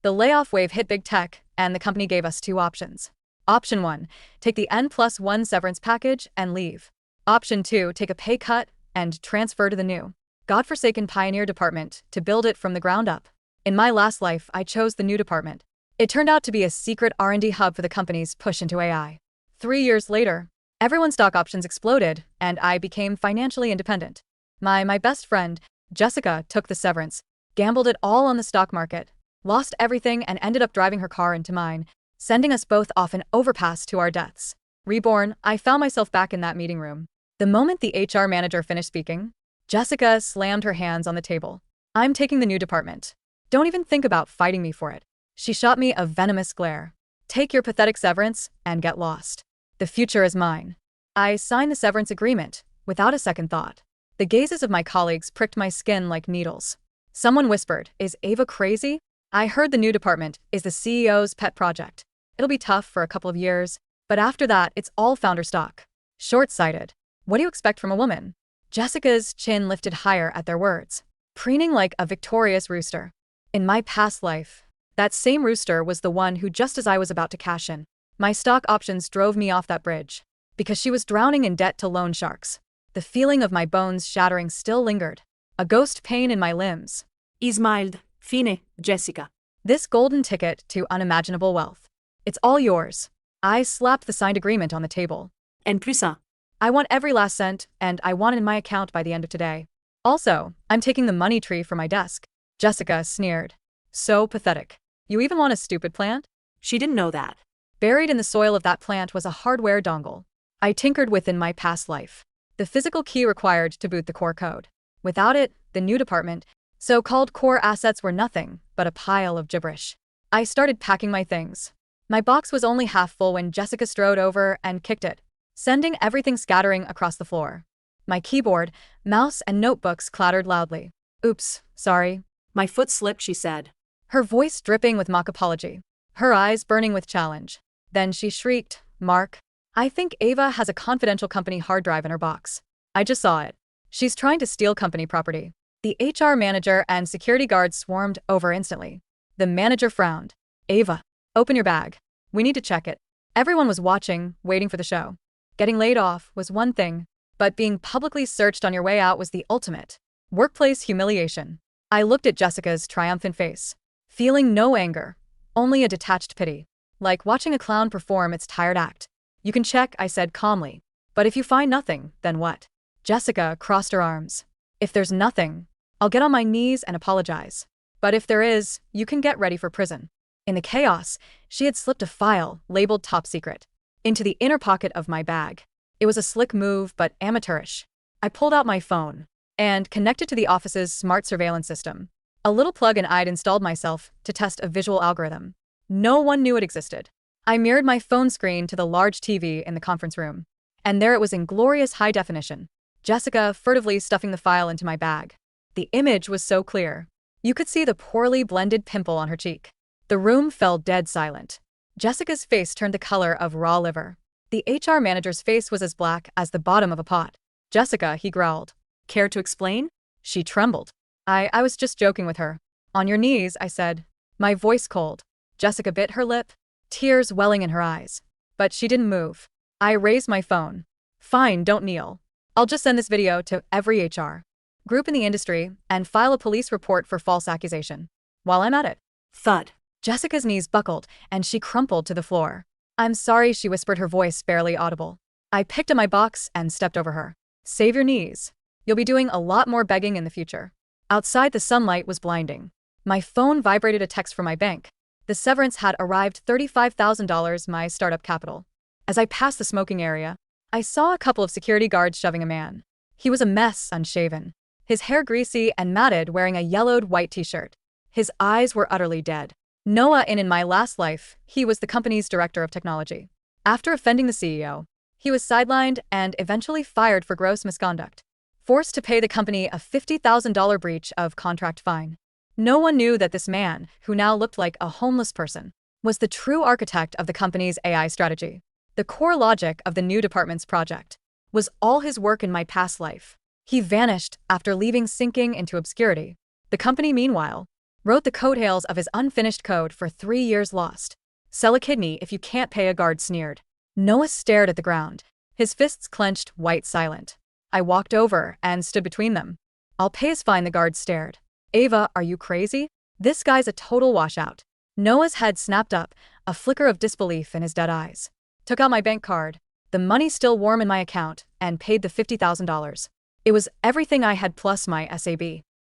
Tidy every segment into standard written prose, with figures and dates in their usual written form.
The layoff wave hit big tech, and the company gave us two options. Option 1, take the N+1 severance package and leave. Option 2, take a pay cut and transfer to the new, godforsaken pioneer department to build it from the ground up. In my last life, I chose the new department. It turned out to be a secret R&D hub for the company's push into AI. 3 years later, everyone's stock options exploded, and I became financially independent. My best friend, Jessica, took the severance, gambled it all on the stock market, lost everything, and ended up driving her car into mine, sending us both off an overpass to our deaths. Reborn, I found myself back in that meeting room. The moment the HR manager finished speaking, Jessica slammed her hands on the table. "I'm taking the new department. Don't even think about fighting me for it." She shot me a venomous glare. "Take your pathetic severance and get lost. The future is mine." I signed the severance agreement without a second thought. The gazes of my colleagues pricked my skin like needles. Someone whispered, "Is Ava crazy?" I heard the new department is the CEO's pet project. It'll be tough for a couple of years, but after that, it's all founder stock. Short-sighted. What do you expect from a woman? Jessica's chin lifted higher at their words, preening like a victorious rooster. In my past life, that same rooster was the one who, just as I was about to cash in, my stock options drove me off that bridge, because she was drowning in debt to loan sharks. The feeling of my bones shattering still lingered, a ghost pain in my limbs. He smiled. "Fine, Jessica. This golden ticket to unimaginable wealth. It's all yours." I slapped the signed agreement on the table. En plus un. I want every last cent, and I want it in my account by the end of today. Also, I'm taking the money tree from my desk. Jessica sneered. "So pathetic. You even want a stupid plant?" She didn't know that. Buried in the soil of that plant was a hardware dongle I tinkered with in my past life. The physical key required to boot the core code. Without it, the new department, so-called core assets, were nothing but a pile of gibberish. I started packing my things. My box was only half full when Jessica strode over and kicked it, sending everything scattering across the floor. My keyboard, mouse, and notebooks clattered loudly. "Oops, sorry." "My foot slipped," she said. Her voice dripping with mock apology, her eyes burning with challenge. Then she shrieked, "Mark, I think Ava has a confidential company hard drive in her box. I just saw it. She's trying to steal company property." The HR manager and security guards swarmed over instantly. The manager frowned. "Ava, open your bag. We need to check it." Everyone was watching, waiting for the show. Getting laid off was one thing, but being publicly searched on your way out was the ultimate. Workplace humiliation. I looked at Jessica's triumphant face, feeling no anger, only a detached pity, like watching a clown perform its tired act. "You can check," I said calmly. "But if you find nothing, then what?" Jessica crossed her arms. "If there's nothing, I'll get on my knees and apologize. But if there is, you can get ready for prison." In the chaos, she had slipped a file, labeled top secret, into the inner pocket of my bag. It was a slick move, but amateurish. I pulled out my phone and connected to the office's smart surveillance system. A little plug-in I'd installed myself to test a visual algorithm. No one knew it existed. I mirrored my phone screen to the large TV in the conference room, and there it was in glorious high definition. Jessica furtively stuffing the file into my bag. The image was so clear. You could see the poorly blended pimple on her cheek. The room fell dead silent. Jessica's face turned the color of raw liver. The HR manager's face was as black as the bottom of a pot. "Jessica," he growled. "Care to explain?" She trembled. I was just joking with her." "On your knees," I said, my voice cold. Jessica bit her lip, tears welling in her eyes. But she didn't move. I raised my phone. "Fine, don't kneel. I'll just send this video to every HR group in the industry and file a police report for false accusation. While I'm at it." Thud. Jessica's knees buckled, and she crumpled to the floor. "I'm sorry," she whispered, her voice barely audible. I picked up my box and stepped over her. "Save your knees. You'll be doing a lot more begging in the future." Outside, the sunlight was blinding. My phone vibrated, a text from my bank. The severance had arrived, $35,000, my startup capital. As I passed the smoking area, I saw a couple of security guards shoving a man. He was a mess, unshaven, his hair greasy and matted, wearing a yellowed white t-shirt. His eyes were utterly dead. Noah, in my last life, he was the company's director of technology. After offending the CEO, he was sidelined and eventually fired for gross misconduct, forced to pay the company a $50,000 breach of contract fine. No one knew that this man, who now looked like a homeless person, was the true architect of the company's AI strategy. The core logic of the new department's project was all his work in my past life. He vanished after leaving, sinking into obscurity. The company, meanwhile, Wrote the coattails of his unfinished code for 3 years lost. Sell a kidney if you can't pay, a guard sneered. Noah stared at the ground, his fists clenched, white silent. I walked over and stood between them. I'll pay his fine, the guard stared. Ava, are you crazy? This guy's a total washout. Noah's head snapped up, a flicker of disbelief in his dead eyes. Took out my bank card, the money still warm in my account, and paid the $50,000. It was everything I had plus my SAB.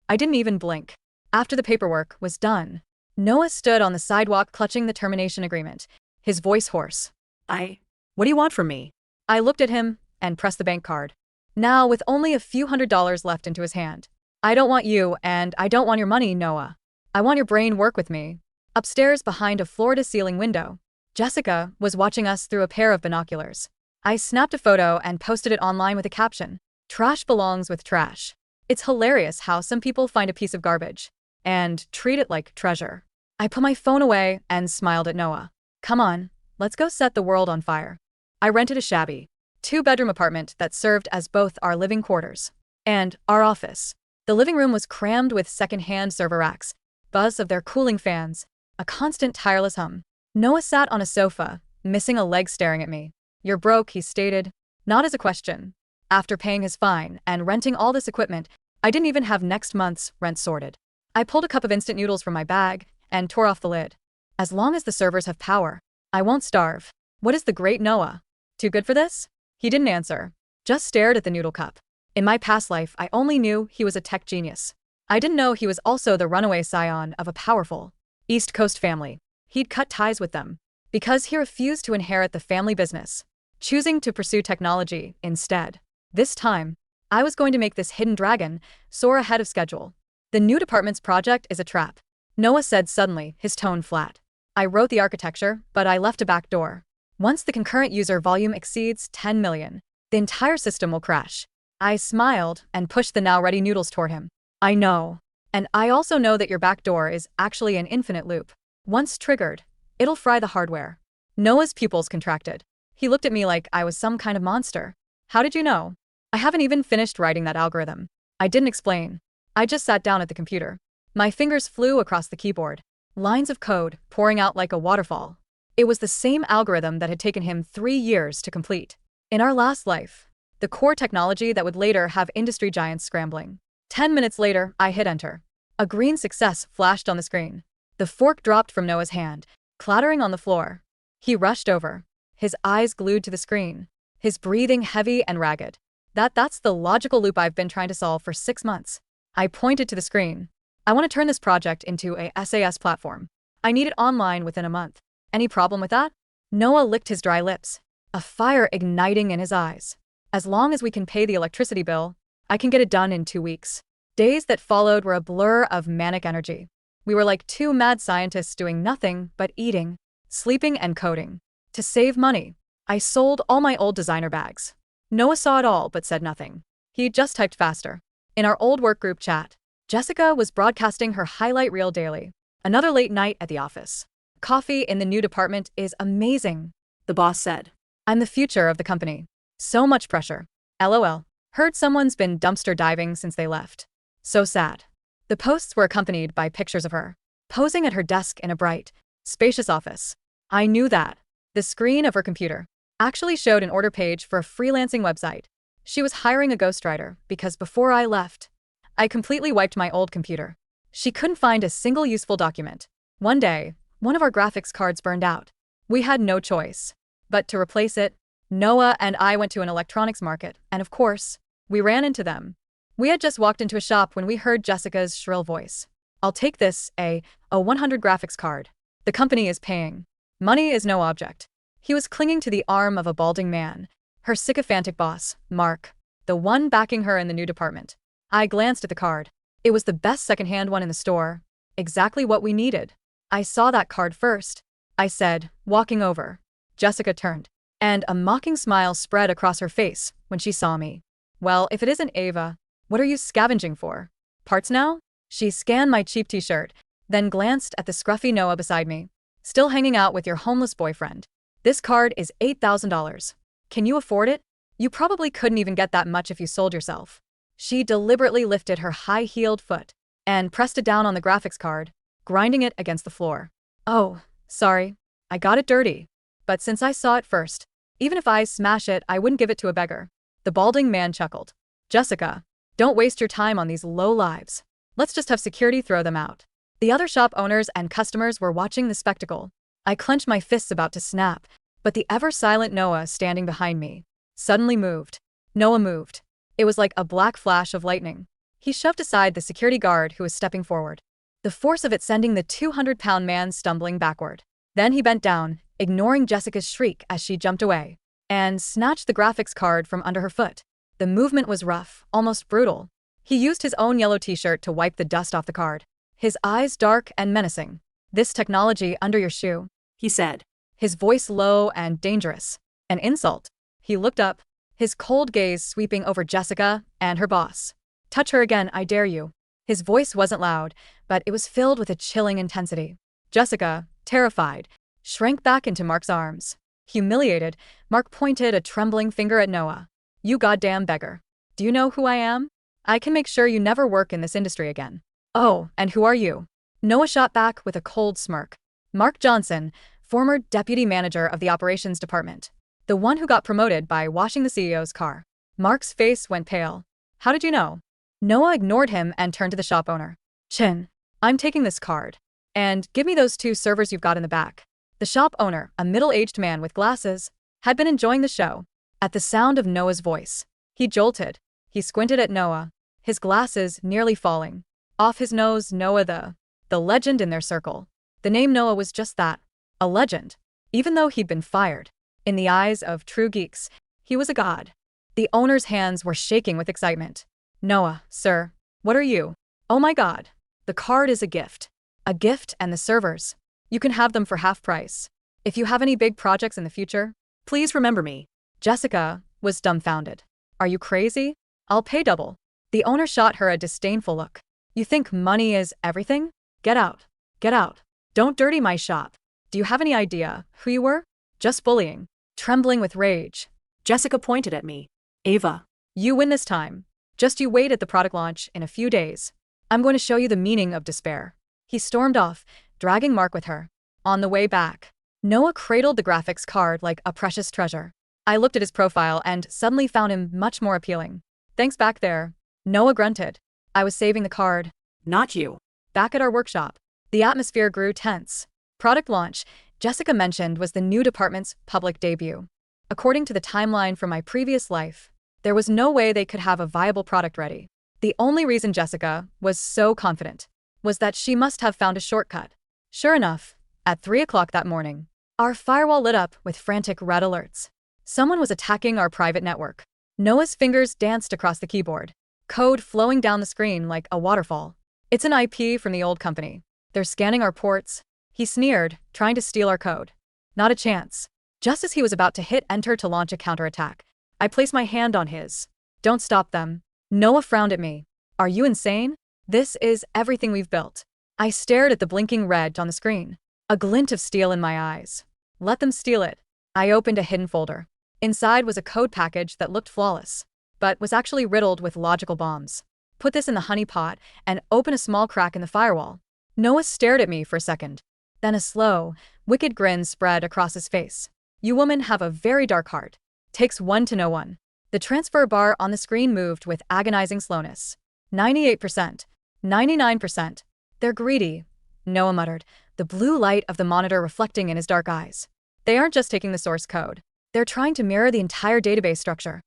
I didn't even blink. After the paperwork was done, Noah stood on the sidewalk clutching the termination agreement, his voice hoarse. What do you want from me? I looked at him and pressed the bank card. Now with only a few $100s left into his hand. I don't want you, and I don't want your money, Noah. I want your brain work with me. Upstairs behind a floor-to-ceiling window, Jessica was watching us through a pair of binoculars. I snapped a photo and posted it online with a caption, "Trash belongs with trash." It's hilarious how some people find a piece of garbage and treat it like treasure. I put my phone away and smiled at Noah. Come on, let's go set the world on fire. I rented a shabby, 2-bedroom apartment that served as both our living quarters and our office. The living room was crammed with second-hand server racks, buzz of their cooling fans, a constant tireless hum. Noah sat on a sofa, missing a leg, staring at me. You're broke, he stated, not as a question. After paying his fine and renting all this equipment, I didn't even have next month's rent sorted. I pulled a cup of instant noodles from my bag and tore off the lid. As long as the servers have power, I won't starve. What is the great Noah? Too good for this? He didn't answer, just stared at the noodle cup. In my past life, I only knew he was a tech genius. I didn't know he was also the runaway scion of a powerful East Coast family. He'd cut ties with them because he refused to inherit the family business, choosing to pursue technology instead. This time, I was going to make this hidden dragon soar ahead of schedule. The new department's project is a trap, Noah said suddenly, his tone flat. I wrote the architecture, but I left a back door. Once the concurrent user volume exceeds 10 million, the entire system will crash. I smiled and pushed the now ready noodles toward him. I know. And I also know that your back door is actually an infinite loop. Once triggered, it'll fry the hardware. Noah's pupils contracted. He looked at me like I was some kind of monster. How did you know? I haven't even finished writing that algorithm. I didn't explain. I just sat down at the computer. My fingers flew across the keyboard, lines of code pouring out like a waterfall. It was the same algorithm that had taken him 3 years to complete. In our last life, the core technology that would later have industry giants scrambling. 10 minutes later, I hit enter. A green success flashed on the screen. The fork dropped from Noah's hand, clattering on the floor. He rushed over, his eyes glued to the screen, his breathing heavy and ragged. That's the logical loop I've been trying to solve for 6 months. I pointed to the screen. I want to turn this project into a SaaS platform. I need it online within a month. Any problem with that? Noah licked his dry lips, a fire igniting in his eyes. As long as we can pay the electricity bill, I can get it done in 2 weeks. Days that followed were a blur of manic energy. We were like 2 mad scientists doing nothing but eating, sleeping, and coding. To save money, I sold all my old designer bags. Noah saw it all but said nothing. He just typed faster. In our old work group chat, Jessica was broadcasting her highlight reel daily. Another late night at the office. Coffee in the new department is amazing, The boss said. I'm the future of the company. So much pressure. LOL. Heard someone's been dumpster diving since they left. So sad. The posts were accompanied by pictures of her, posing at her desk in a bright, spacious office. I knew that. The screen of her computer actually showed an order page for a freelancing website. She was hiring a ghostwriter because before I left, I completely wiped my old computer. She couldn't find a single useful document. One day, one of our graphics cards burned out. We had no choice but to replace it. Noah and I went to an electronics market, and of course, we ran into them. We had just walked into a shop when we heard Jessica's shrill voice. I'll take this, a 100 graphics card. The company is paying. Money is no object. He was clinging to the arm of a balding man, her sycophantic boss, Mark, the one backing her in the new department. I glanced at the card. It was the best secondhand one in the store. Exactly what we needed. I saw that card first, I said, walking over. Jessica turned, and a mocking smile spread across her face when she saw me. Well, if it isn't Ava, what are you scavenging for? Parts now? She scanned my cheap t-shirt, then glanced at the scruffy Noah beside me. Still hanging out with your homeless boyfriend. This card is $8,000. Can you afford it? You probably couldn't even get that much if you sold yourself. She deliberately lifted her high-heeled foot and pressed it down on the graphics card. grinding it against the floor. Oh, sorry. I got it dirty. But since I saw it first, even if I smash it, I wouldn't give it to a beggar. The balding man chuckled. Jessica, don't waste your time on these low lives. Let's just have security throw them out. The other shop owners and customers were watching the spectacle. I clenched my fists about to snap, but the ever-silent Noah standing behind me suddenly moved. Noah moved. It was like a black flash of lightning. He shoved aside the security guard who was stepping forward, the force of it sending the 200-pound man stumbling backward. Then he bent down, ignoring Jessica's shriek as she jumped away, and snatched the graphics card from under her foot. The movement was rough, almost brutal. He used his own yellow t-shirt to wipe the dust off the card, his eyes dark and menacing. This technology under your shoe, he said, his voice low and dangerous. An insult. He looked up, his cold gaze sweeping over Jessica and her boss. Touch her again, I dare you. His voice wasn't loud, but it was filled with a chilling intensity. Jessica, terrified, shrank back into Mark's arms. Humiliated, Mark pointed a trembling finger at Noah. You goddamn beggar. Do you know who I am? I can make sure you never work in this industry again. Oh, and who are you? Noah shot back with a cold smirk. Mark Johnson, former deputy manager of the operations department. The one who got promoted by washing the CEO's car. Mark's face went pale. How did you know? Noah ignored him and turned to the shop owner. Chin, I'm taking this card. And give me those 2 servers you've got in the back. The shop owner, a middle-aged man with glasses, had been enjoying the show. At the sound of Noah's voice, he jolted. He squinted at Noah, his glasses nearly falling. Off his nose, Noah the legend in their circle. The name Noah was just that, a legend. Even though he'd been fired, in the eyes of true geeks, he was a god. The owner's hands were shaking with excitement. Noah, sir, what are you? Oh my god. The card is a gift. A gift and the servers. You can have them for half price. If you have any big projects in the future, please remember me. Jessica was dumbfounded. Are you crazy? I'll pay double. The owner shot her a disdainful look. You think money is everything? Get out. Get out. Don't dirty my shop. Do you have any idea who you were? Just bullying. Trembling with rage, Jessica pointed at me. Ava. You win this time. Just you wait at the product launch in a few days. I'm going to show you the meaning of despair. He stormed off, dragging Mark with her. On the way back, Noah cradled the graphics card like a precious treasure. I looked at his profile and suddenly found him much more appealing. Thanks back there. Noah grunted. I was saving the card. Not you. Back at our workshop, the atmosphere grew tense. Product launch, Jessica mentioned, was the new department's public debut. According to the timeline from my previous life, there was no way they could have a viable product ready. The only reason Jessica was so confident was that she must have found a shortcut. Sure enough, at 3 o'clock that morning, our firewall lit up with frantic red alerts. Someone was attacking our private network. Noah's fingers danced across the keyboard, code flowing down the screen like a waterfall. It's an IP from the old company. They're scanning our ports. He sneered, trying to steal our code. Not a chance. Just as he was about to hit enter to launch a counterattack, I placed my hand on his. Don't stop them. Noah frowned at me. Are you insane? This is everything we've built. I stared at the blinking red on the screen, a glint of steel in my eyes. Let them steal it. I opened a hidden folder. Inside was a code package that looked flawless, but was actually riddled with logical bombs. Put this in the honey pot and open a small crack in the firewall. Noah stared at me for a second. Then a slow, wicked grin spread across his face. You women have a very dark heart. Takes one to know one. The transfer bar on the screen moved with agonizing slowness. 98%. 99%. They're greedy, Noah muttered, the blue light of the monitor reflecting in his dark eyes. They aren't just taking the source code. They're trying to mirror the entire database structure.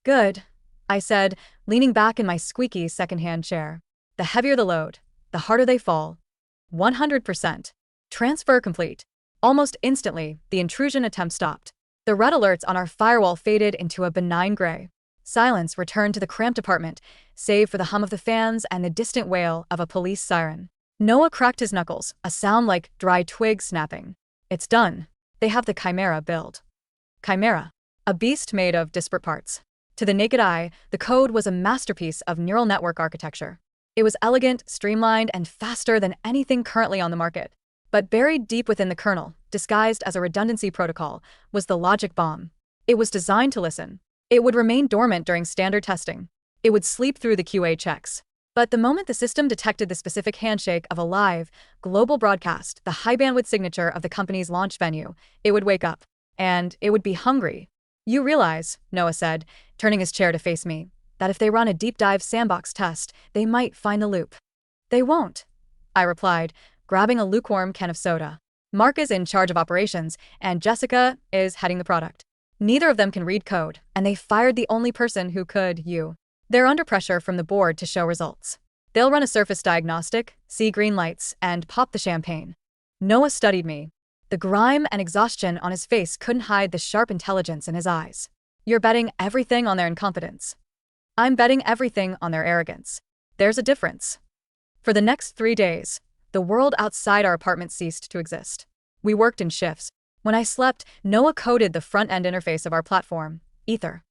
Good, I said, leaning back in my squeaky secondhand chair. The heavier the load, the harder they fall. 100%. Transfer complete. Almost instantly, the intrusion attempt stopped. The red alerts on our firewall faded into a benign gray. Silence returned to the cramped apartment, save for the hum of the fans and the distant wail of a police siren. Noah cracked his knuckles, a sound like dry twigs snapping. It's done. They have the Chimera build. Chimera. A beast made of disparate parts. To the naked eye, the code was a masterpiece of neural network architecture. It was elegant, streamlined, and faster than anything currently on the market. But buried deep within the kernel, disguised as a redundancy protocol, was the logic bomb. It was designed to listen. It would remain dormant during standard testing. It would sleep through the QA checks. But the moment the system detected the specific handshake of a live, global broadcast, the high-bandwidth signature of the company's launch venue, it would wake up. And it would be hungry. You realize, Noah said, turning his chair to face me, that if they run a deep-dive sandbox test, they might find the loop. They won't, I replied, grabbing a lukewarm can of soda. Mark is in charge of operations, and Jessica is heading the product. Neither of them can read code, and they fired the only person who could, you. They're under pressure from the board to show results. They'll run a surface diagnostic, see green lights, and pop the champagne. Noah studied me. The grime and exhaustion on his face couldn't hide the sharp intelligence in his eyes. You're betting everything on their incompetence. I'm betting everything on their arrogance. There's a difference. For the next 3 days, the world outside our apartment ceased to exist. We worked in shifts. When I slept, Noah coded the front-end interface of our platform, Ether.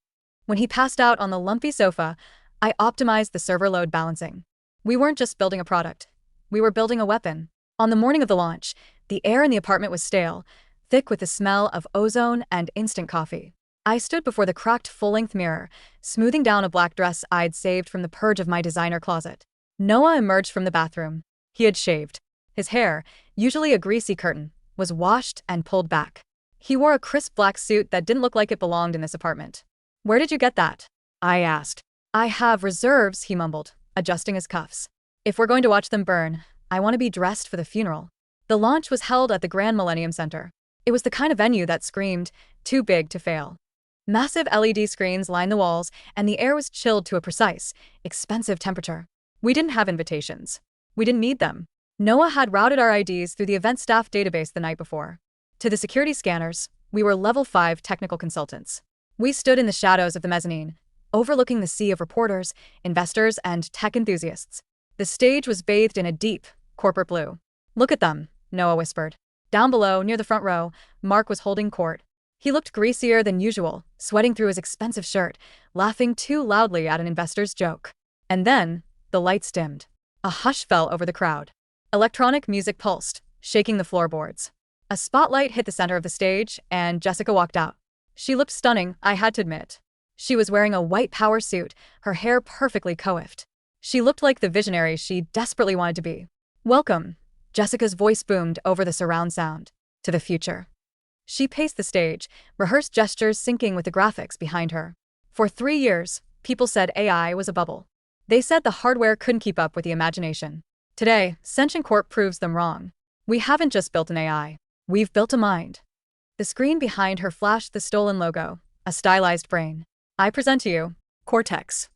When he passed out on the lumpy sofa, I optimized the server load balancing. We weren't just building a product. We were building a weapon. On the morning of the launch, the air in the apartment was stale, thick with the smell of ozone and instant coffee. I stood before the cracked full-length mirror, smoothing down a black dress I'd saved from the purge of my designer closet. Noah emerged from the bathroom. He had shaved. His hair, usually a greasy curtain, was washed and pulled back. He wore a crisp black suit that didn't look like it belonged in this apartment. "Where did you get that?" I asked. "I have reserves," he mumbled, adjusting his cuffs. "If we're going to watch them burn, I want to be dressed for the funeral." The launch was held at the Grand Millennium Center. It was the kind of venue that screamed, too big to fail. Massive LED screens lined the walls, and the air was chilled to a precise, expensive temperature. We didn't have invitations. We didn't need them. Noah had routed our IDs through the event staff database the night before. To the security scanners, we were level 5 technical consultants. We stood in the shadows of the mezzanine, overlooking the sea of reporters, investors, and tech enthusiasts. The stage was bathed in a deep, corporate blue. "Look at them," Noah whispered. Down below, near the front row, Mark was holding court. He looked greasier than usual, sweating through his expensive shirt, laughing too loudly at an investor's joke. And then, the lights dimmed. A hush fell over the crowd. Electronic music pulsed, shaking the floorboards. A spotlight hit the center of the stage, and Jessica walked out. She looked stunning, I had to admit. She was wearing a white power suit, her hair perfectly coiffed. She looked like the visionary she desperately wanted to be. "Welcome," Jessica's voice boomed over the surround sound, "to the future." She paced the stage, rehearsed gestures syncing with the graphics behind her. For 3 years, people said AI was a bubble. They said the hardware couldn't keep up with the imagination. Today, Sentient Corp proves them wrong. We haven't just built an AI. We've built a mind. The screen behind her flashed the stolen logo, a stylized brain. "I present to you, Cortex."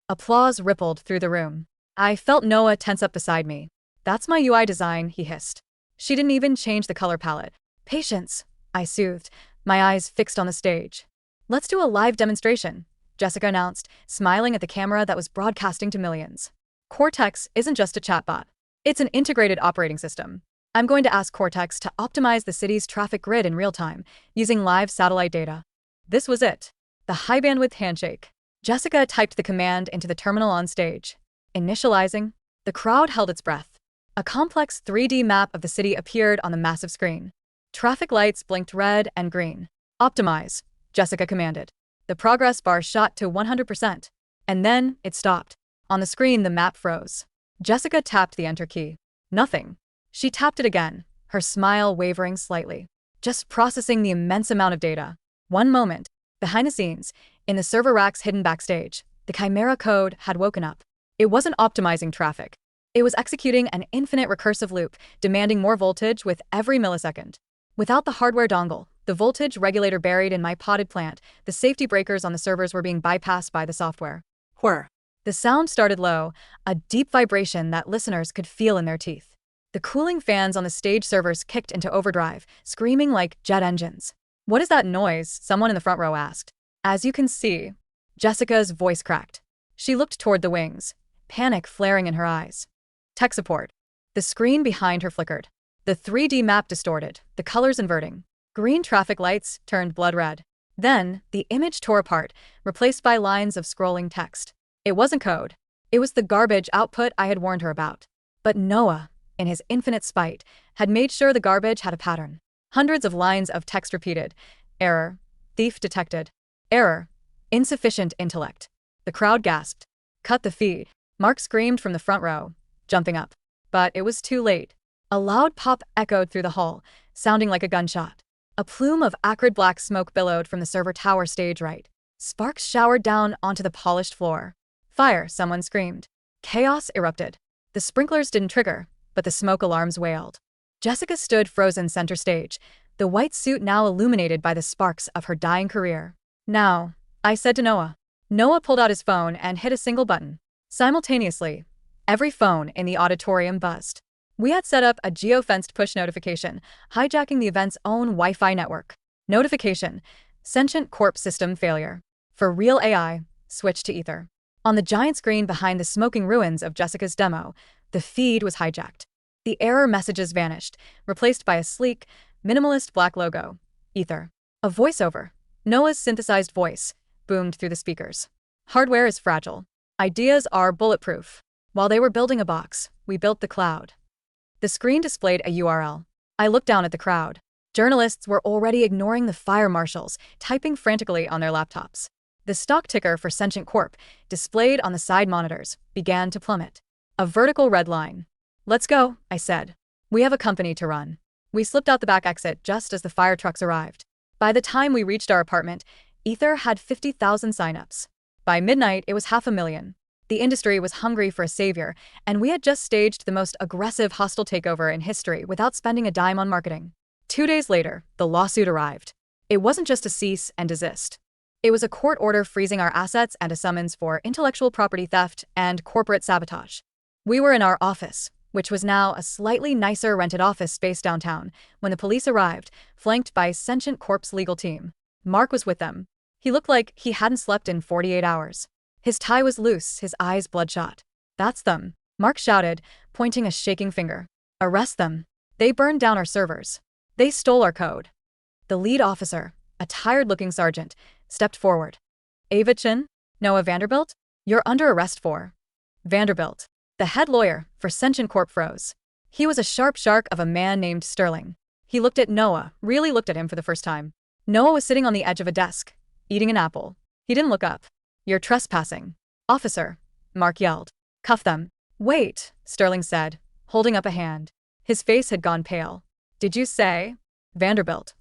Applause rippled through the room. I felt Noah tense up beside me. "That's my UI design," he hissed. She didn't even change the color palette. "Patience," I soothed, my eyes fixed on the stage. "Let's do a live demonstration," Jessica announced, smiling at the camera that was broadcasting to millions. Cortex isn't just a chatbot. It's an integrated operating system. I'm going to ask Cortex to optimize the city's traffic grid in real time, using live satellite data. This was it. The high-bandwidth handshake. Jessica typed the command into the terminal on stage. Initializing. The crowd held its breath. A complex 3D map of the city appeared on the massive screen. Traffic lights blinked red and green. "Optimize," Jessica commanded. The progress bar shot to 100%. And then, it stopped. On the screen, the map froze. Jessica tapped the enter key. Nothing. She tapped it again, her smile wavering slightly. Just processing the immense amount of data. One moment, behind the scenes, in the server racks hidden backstage, the Chimera code had woken up. It wasn't optimizing traffic. It was executing an infinite recursive loop, demanding more voltage with every millisecond. Without the hardware dongle, the voltage regulator buried in my potted plant, the safety breakers on the servers were being bypassed by the software. Whir. The sound started low, a deep vibration that listeners could feel in their teeth. The cooling fans on the stage servers kicked into overdrive, screaming like jet engines. "What is that noise?" someone in the front row asked. "As you can see," Jessica's voice cracked. She looked toward the wings, panic flaring in her eyes. "Tech support." The screen behind her flickered. The 3D map distorted, the colors inverting. Green traffic lights turned blood red. Then, the image tore apart, replaced by lines of scrolling text. It wasn't code. It was the garbage output I had warned her about. But Noah, in his infinite spite, had made sure the garbage had a pattern. Hundreds of lines of text repeated. Error. Thief detected. Error. Insufficient intellect. The crowd gasped. "Cut the feed." Mark screamed from the front row, jumping up. But it was too late. A loud pop echoed through the hall, sounding like a gunshot. A plume of acrid black smoke billowed from the server tower stage right. Sparks showered down onto the polished floor. Fire, someone screamed. Chaos erupted. The sprinklers didn't trigger, but the smoke alarms wailed. Jessica stood frozen center stage, the white suit now illuminated by the sparks of her dying career. Now, I said to Noah. Noah pulled out his phone and hit a single button. Simultaneously, every phone in the auditorium buzzed. We had set up a geo-fenced push notification, hijacking the event's own Wi-Fi network. Notification: Sentient Corp system failure. For real AI, switch to Ether. On the giant screen behind the smoking ruins of Jessica's demo, the feed was hijacked. The error messages vanished, replaced by a sleek, minimalist black logo. Ether. A voiceover. Noah's synthesized voice boomed through the speakers. Hardware is fragile. Ideas are bulletproof. While they were building a box, we built the cloud. The screen displayed a URL. I looked down at the crowd. Journalists were already ignoring the fire marshals, typing frantically on their laptops. The stock ticker for Sentient Corp, displayed on the side monitors, began to plummet. A vertical red line. Let's go, I said. We have a company to run. We slipped out the back exit just as the fire trucks arrived. By the time we reached our apartment, Ether had 50,000 signups. By midnight, it was 500,000. The industry was hungry for a savior, and we had just staged the most aggressive hostile takeover in history without spending a dime on marketing. 2 days later, the lawsuit arrived. It wasn't just a cease and desist. It was a court order freezing our assets and a summons for intellectual property theft and corporate sabotage. We were in our office, which was now a slightly nicer rented office space downtown, when the police arrived, flanked by Sentient Corp's legal team. Mark was with them. He looked like he hadn't slept in 48 hours. His tie was loose, his eyes bloodshot. That's them, Mark shouted, pointing a shaking finger. Arrest them. They burned down our servers. They stole our code. The lead officer, a tired-looking sergeant, stepped forward. Ava Chin? Noah Vanderbilt? You're under arrest for. Vanderbilt, the head lawyer for Sentient Corp, froze. He was a sharp shark of a man named Sterling. He looked at Noah, really looked at him for the first time. Noah was sitting on the edge of a desk, eating an apple. He didn't look up. You're trespassing. Officer, Mark yelled. Cuff them. Wait, Sterling said, holding up a hand. His face had gone pale. Did you say? Vanderbilt.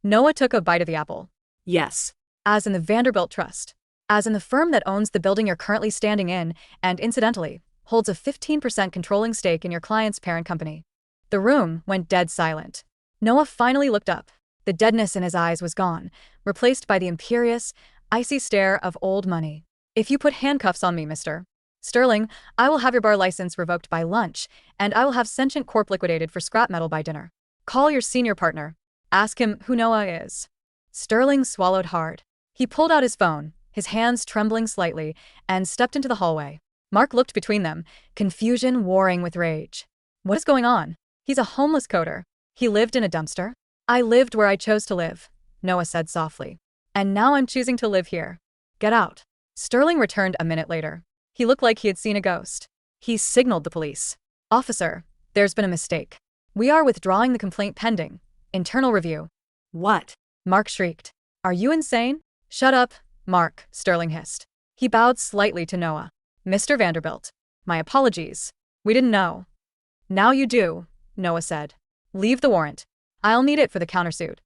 Noah took a bite of the apple. Yes. As in the Vanderbilt Trust. As in the firm that owns the building you're currently standing in, and incidentally, holds a 15% controlling stake in your client's parent company. The room went dead silent. Noah finally looked up. The deadness in his eyes was gone, replaced by the imperious, icy stare of old money. If you put handcuffs on me, Mr. Sterling, I will have your bar license revoked by lunch, and I will have Sentient Corp liquidated for scrap metal by dinner. Call your senior partner. Ask him who Noah is. Sterling swallowed hard. He pulled out his phone, his hands trembling slightly, and stepped into the hallway. Mark looked between them, confusion warring with rage. What is going on? He's a homeless coder. He lived in a dumpster? I lived where I chose to live, Noah said softly. And now I'm choosing to live here. Get out. Sterling returned a minute later. He looked like he had seen a ghost. He signaled the police. Officer, there's been a mistake. We are withdrawing the complaint pending. Internal review. What? Mark shrieked. Are you insane? Shut up, Mark, Sterling hissed. He bowed slightly to Noah. Mr. Vanderbilt. My apologies. We didn't know. Now you do, Noah said. Leave the warrant. I'll need it for the countersuit.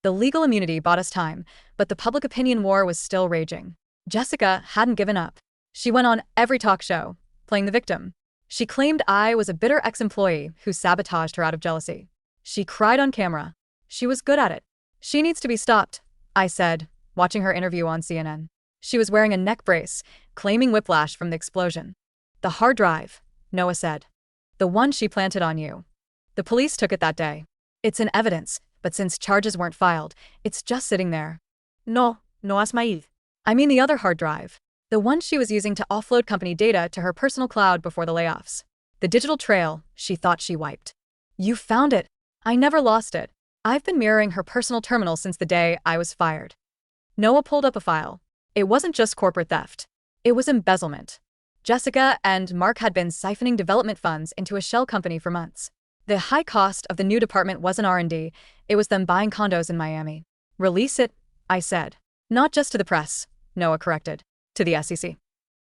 The legal immunity bought us time, but the public opinion war was still raging. Jessica hadn't given up. She went on every talk show, playing the victim. She claimed I was a bitter ex-employee who sabotaged her out of jealousy. She cried on camera. She was good at it. She needs to be stopped, I said, watching her interview on CNN. She was wearing a neck brace, claiming whiplash from the explosion. The hard drive, Noah said. The one she planted on you. The police took it that day. It's in evidence, but since charges weren't filed, it's just sitting there. No Asmail. I mean the other hard drive. The one she was using to offload company data to her personal cloud before the layoffs. The digital trail she thought she wiped. You found it. I never lost it. I've been mirroring her personal terminal since the day I was fired. Noah pulled up a file. It wasn't just corporate theft. It was embezzlement. Jessica and Mark had been siphoning development funds into a shell company for months. The high cost of the new department wasn't R&D, it was them buying condos in Miami. Release it, I said. Not just to the press, Noah corrected. To the SEC.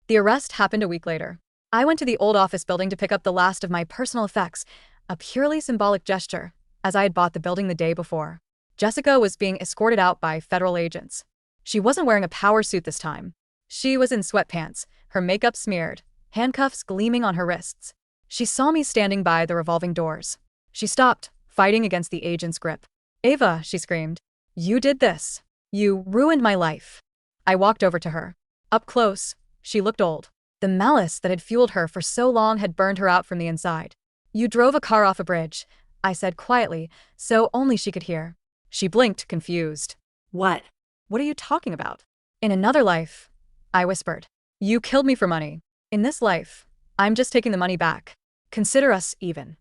The arrest happened a week later. I went to the old office building to pick up the last of my personal effects, a purely symbolic gesture, as I had bought the building the day before. Jessica was being escorted out by federal agents. She wasn't wearing a power suit this time. She was in sweatpants, her makeup smeared, handcuffs gleaming on her wrists. She saw me standing by the revolving doors. She stopped, fighting against the agent's grip. "Ava," she screamed. "You did this. You ruined my life." I walked over to her. Up close, she looked old. The malice that had fueled her for so long had burned her out from the inside. "You drove a car off a bridge," I said quietly, so only she could hear. She blinked, confused. What? "What are you talking about?" "In another life," I whispered. "You killed me for money. In this life, I'm just taking the money back. Consider us even."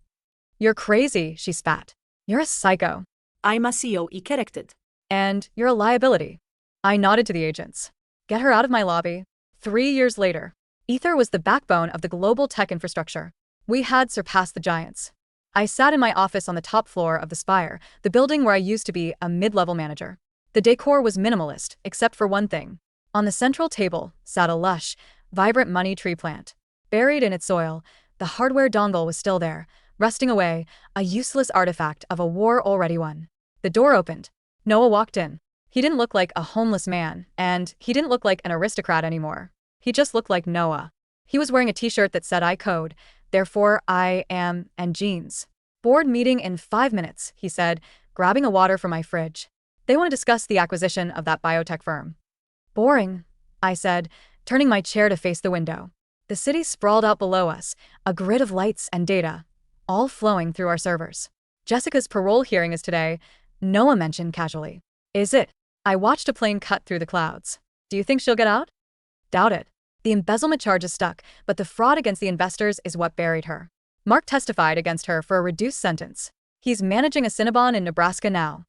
"You're crazy," she spat. "You're a psycho. I'm a CEO corrected. And you're a liability." I nodded to the agents. "Get her out of my lobby." 3 years later, Ether was the backbone of the global tech infrastructure. We had surpassed the giants. I sat in my office on the top floor of the Spire, the building where I used to be a mid-level manager. The decor was minimalist, except for one thing. On the central table sat a lush, vibrant money tree plant. Buried in its soil, the hardware dongle was still there, rusting away, a useless artifact of a war already won. The door opened. Noah walked in. He didn't look like a homeless man, and he didn't look like an aristocrat anymore. He just looked like Noah. He was wearing a t-shirt that said "I code, therefore I am," and jeans. "Board meeting in 5 minutes," he said, grabbing a water from my fridge. "They want to discuss the acquisition of that biotech firm." "Boring," I said, turning my chair to face the window. The city sprawled out below us, a grid of lights and data, all flowing through our servers. "Jessica's parole hearing is today," Noah mentioned casually. "Is it?" I watched a plane cut through the clouds. "Do you think she'll get out?" "Doubt it. The embezzlement charges stuck, but the fraud against the investors is what buried her. Mark testified against her for a reduced sentence. He's managing a Cinnabon in Nebraska now."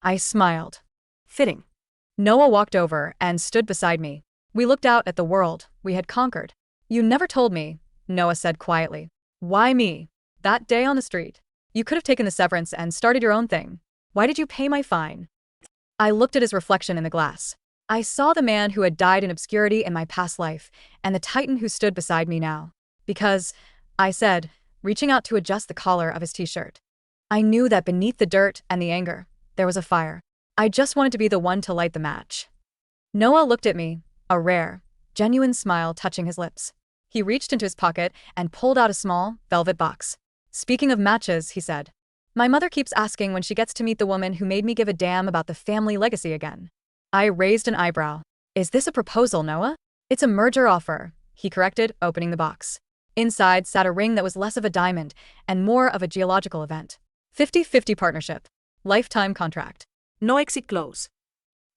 I smiled. Fitting. Noah walked over and stood beside me. We looked out at the world we had conquered. "You never told me," Noah said quietly. "Why me? That day on the street. You could have taken the severance and started your own thing. Why did you pay my fine?" I looked at his reflection in the glass. I saw the man who had died in obscurity in my past life, and the titan who stood beside me now. "Because," I said, reaching out to adjust the collar of his t-shirt. I knew that beneath the dirt and the anger, there was a fire. I just wanted to be the one to light the match. Noah looked at me, a rare, genuine smile touching his lips. He reached into his pocket and pulled out a small, velvet box. "Speaking of matches," he said, "my mother keeps asking when she gets to meet the woman who made me give a damn about the family legacy again." I raised an eyebrow. "Is this a proposal, Noah?" "It's a merger offer," he corrected, opening the box. Inside sat a ring that was less of a diamond and more of a geological event. 50-50 partnership. Lifetime contract. No exit clause.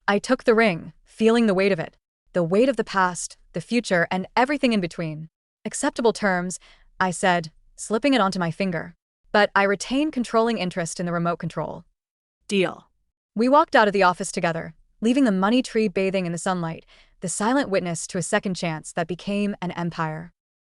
I took the ring, feeling the weight of it. The weight of the past, the future, and everything in between. "Acceptable terms," I said, slipping it onto my finger. But I retained controlling interest in the remote control. Deal. We walked out of the office together, leaving the money tree bathing in the sunlight, the silent witness to a second chance that became an empire.